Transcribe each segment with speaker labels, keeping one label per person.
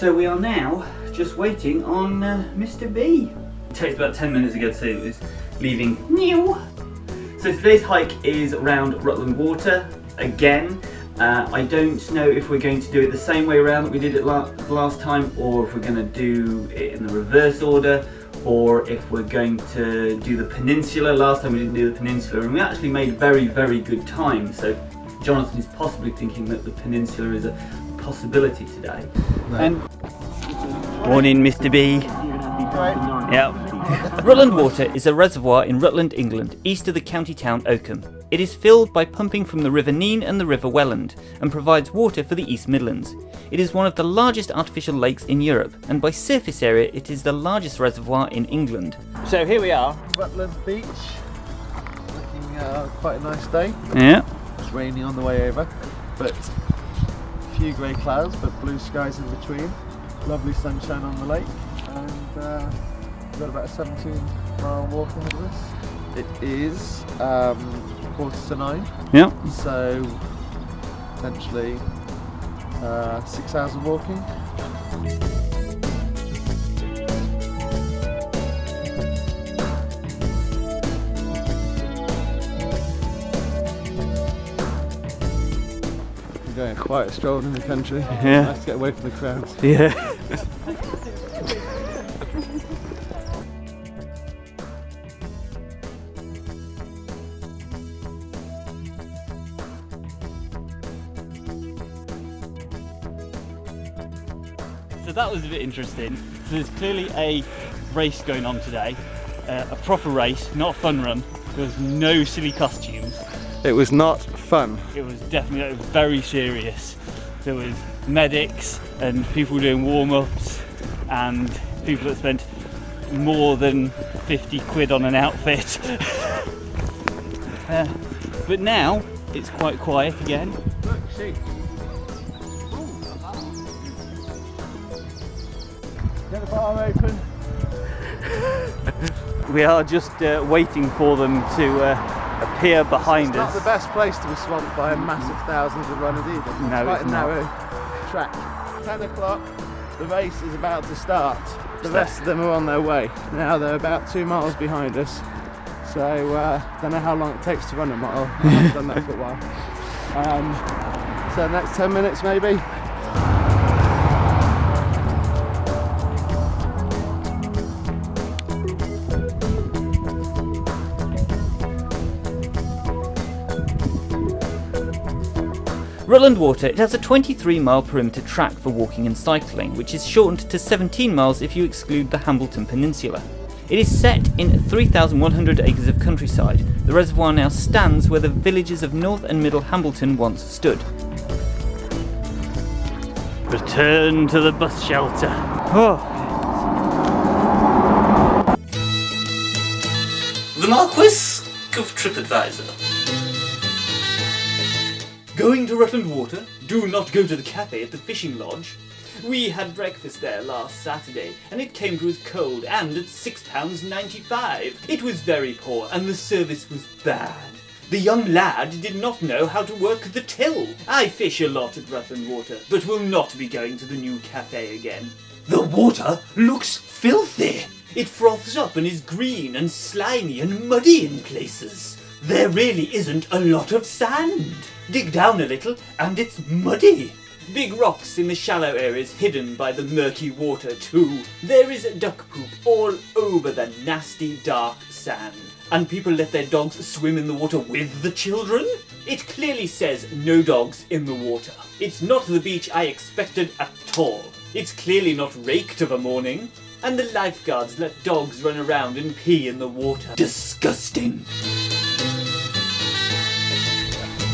Speaker 1: So we are now just waiting on Mr. B. It takes about 10 minutes ago, so it was leaving. So today's hike is around Rutland Water again. I don't know if we're going to do it the same way around that we did it last time, or if we're going to do it in the reverse order, or if we're going to do the peninsula. Last time we didn't do the peninsula, and we actually made very, very good time. So Jonathan is possibly thinking that the peninsula is a possibility today.
Speaker 2: No.
Speaker 1: And morning, Mr. B. Yeah. Rutland Water is a reservoir in Rutland, England, east of the county town Oakham. It is filled by pumping from the River Nene and the River Welland, and provides water for the East Midlands. It is one of the largest artificial lakes in Europe, and by surface area it is the largest reservoir in England. So here we are.
Speaker 2: Rutland Beach, looking quite a nice day.
Speaker 1: Yeah.
Speaker 2: It's raining on the way over, but a few grey clouds, but blue skies in between. Lovely sunshine on the lake, and we've got about a 17-mile walk ahead of us. It is 8:45.
Speaker 1: Yeah.
Speaker 2: So essentially 6 hours of walking. We're going quite a stroll in the country.
Speaker 1: Yeah.
Speaker 2: Nice to get away from the crowds.
Speaker 1: Yeah. So that was a bit interesting. So there's clearly a race going on today, a proper race, not a fun run. There was no silly costumes.
Speaker 2: It was not fun.
Speaker 1: It was definitely very serious. There was medics and people doing warm-ups and people that spent more than 50 quid on an outfit. But now it's quite quiet again.
Speaker 2: Look, sheep. Get the bar open.
Speaker 1: We are just waiting for them to appear behind
Speaker 2: It's
Speaker 1: us.
Speaker 2: not the best place to be swamped by massive thousands of runners either. It's
Speaker 1: No,
Speaker 2: quite
Speaker 1: it's
Speaker 2: a
Speaker 1: not.
Speaker 2: narrow track. 10 o'clock, the race is about to start. The rest of them are on their way. Now they're about 2 miles behind us. So don't know how long it takes to run a mile. I've done that for a while. So next 10 minutes maybe.
Speaker 1: Rutland Water, it has a 23-mile perimeter track for walking and cycling, which is shortened to 17 miles if you exclude the Hambleton Peninsula. It is set in 3,100 acres of countryside. The reservoir now stands where the villages of North and Middle Hambleton once stood. Return to the bus shelter. Oh. The Marquis of TripAdvisor. Going to Rutland Water? Do not go to the cafe at the fishing lodge. We had breakfast there last Saturday, and it came to us cold and at £6.95. It was very poor, and the service was bad. The young lad did not know how to work the till. I fish a lot at Rutland Water, but will not be going to the new cafe again. The water looks filthy. It froths up and is green and slimy and muddy in places. There really isn't a lot of sand. Dig down a little and it's muddy. Big rocks in the shallow areas hidden by the murky water too. There is duck poop all over the nasty dark sand. And people let their dogs swim in the water with the children? It clearly says no dogs in the water. It's not the beach I expected at all. It's clearly not raked of a morning. And the lifeguards let dogs run around and pee in the water. Disgusting.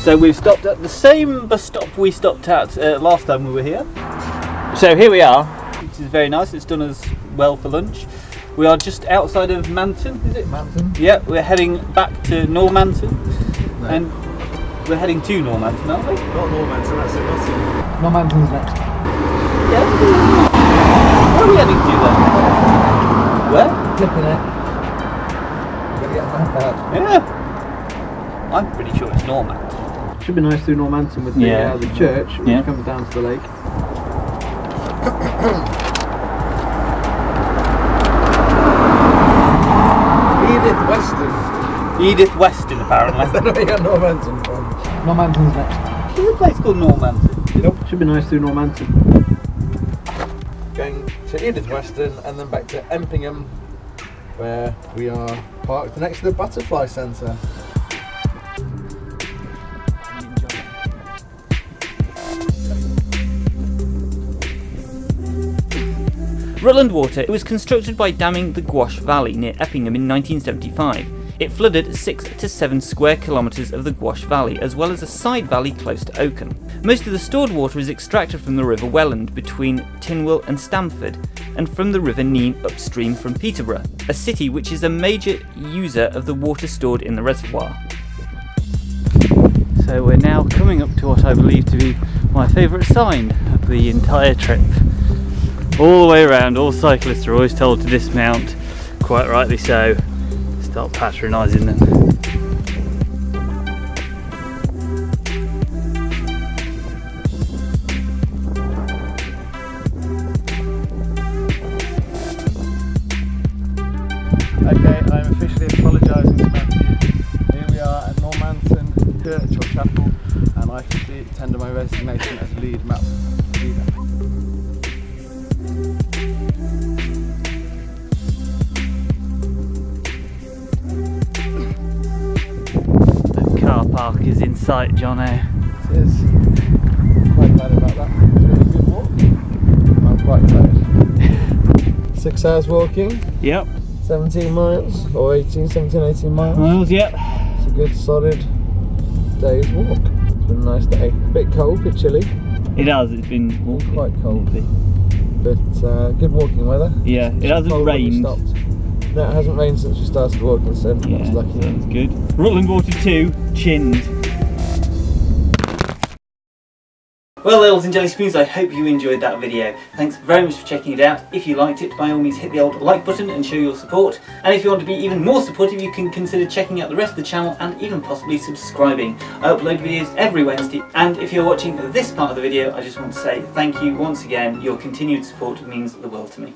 Speaker 1: So we've stopped at the same bus stop we stopped at last time we were here. So here we are, which is very nice. It's done us well for lunch. We are just outside of Manton, is it?
Speaker 2: Manton?
Speaker 1: Yeah, we're heading back to Normanton.
Speaker 2: No.
Speaker 1: And we're heading to Normanton, aren't we?
Speaker 2: Not Normanton, that's it, Nottingham.
Speaker 3: Normanton's next.
Speaker 1: Yeah. Where are we heading to then? Where?
Speaker 3: Flipping it. Gotta get the map out.
Speaker 1: Yeah. I'm pretty sure it's Normanton.
Speaker 3: Should be nice through Normanton with the church when
Speaker 1: Yeah.
Speaker 3: it comes down to the lake.
Speaker 2: Edith Weston.
Speaker 1: Edith Weston, apparently.
Speaker 2: I don't know where you got Normanton from. Normanton's next.
Speaker 1: There's a place called Normanton.
Speaker 2: Nope. Should be nice through Normanton. Going to Edith Weston and then back to Empingham, where we are parked next to the Butterfly Centre.
Speaker 1: Rutland Water, it was constructed by damming the Gwash Valley near Eppingham in 1975. It flooded 6 to 7 square kilometres of the Gwash Valley, as well as a side valley close to Oakham. Most of the stored water is extracted from the River Welland between Tinwell and Stamford, and from the River Nene upstream from Peterborough, a city which is a major user of the water stored in the reservoir. So we're now coming up to what I believe to be my favourite sign of the entire trip. All the way around, all cyclists are always told to dismount, quite rightly so. Start patronising them.
Speaker 2: Okay, I'm officially apologising to Matthew. Here we are at Normanton Church or Chapel, and I officially tender my resignation as lead map leader.
Speaker 1: Car park is in sight, Jono.
Speaker 2: It is. Quite glad about that. It's been a good walk. I'm quite tired. 6 hours walking,
Speaker 1: Yep.
Speaker 2: 17 miles, or 18 miles.
Speaker 1: Miles, yep.
Speaker 2: It's a good solid day's walk. It's been a nice day. Bit cold, bit chilly,
Speaker 1: It has, it's been
Speaker 2: quite cold. But good walking weather.
Speaker 1: Yeah, it hasn't
Speaker 2: Cold when we
Speaker 1: rained.
Speaker 2: stopped. No, it hasn't rained since we started walking, so
Speaker 1: Yeah,
Speaker 2: that's lucky.
Speaker 1: so that's good. Rutland Water 2, chinned. Well, Lils and Jelly Spoons, I hope you enjoyed that video. Thanks very much for checking it out. If you liked it, by all means hit the old like button and show your support. And if you want to be even more supportive, you can consider checking out the rest of the channel and even possibly subscribing. I upload videos every Wednesday, and if you're watching this part of the video, I just want to say thank you once again. Your continued support means the world to me.